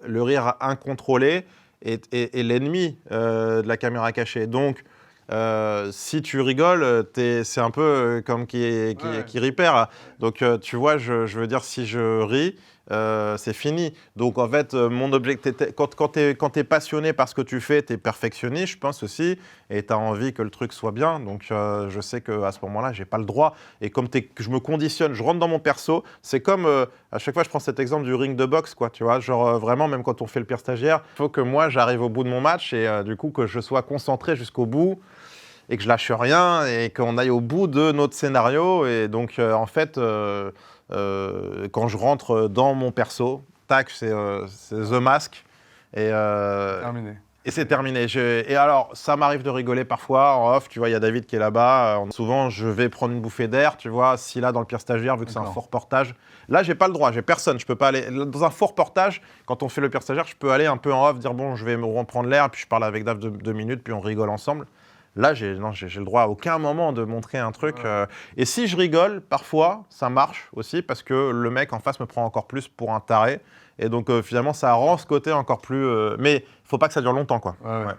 le rire incontrôlé est l'ennemi de la caméra cachée. Donc, si tu rigoles, c'est un peu comme qui rit perd. Donc, tu vois, je veux dire, si je ris, c'est fini. Donc, en fait, mon objectif, quand t'es passionné par ce que tu fais, t'es perfectionniste, je pense aussi, et t'as envie que le truc soit bien. Donc, je sais qu'à ce moment-là, j'ai pas le droit. Et comme je me conditionne, je rentre dans mon perso, c'est comme, à chaque fois, je prends cet exemple du ring de boxe, quoi, tu vois, genre vraiment, même quand on fait le pire stagiaire, il faut que moi, j'arrive au bout de mon match et du coup, que je sois concentré jusqu'au bout et que je lâche rien et qu'on aille au bout de notre scénario. Et donc, en fait, quand je rentre dans mon perso, tac, c'est The Mask. Et, Terminé. et c'est terminé. Et alors, ça m'arrive de rigoler parfois en off. Tu vois, il y a David qui est là-bas. Souvent, je vais prendre une bouffée d'air. Tu vois, si là, dans le pire stagiaire, vu que c'est un faux reportage, là, j'ai pas le droit. J'ai personne. Je peux pas aller. Dans un faux reportage, quand on fait le pire stagiaire, je peux aller un peu en off, dire bon, je vais me reprendre l'air. Puis je parle avec Dave 2 minutes, puis on rigole ensemble. Là, j'ai le droit à aucun moment de montrer un truc. Et si je rigole, parfois, ça marche aussi parce que le mec en face me prend encore plus pour un taré. Et donc, finalement, ça rend ce côté encore plus. Mais il faut pas que ça dure longtemps, quoi. Ouais. Ouais.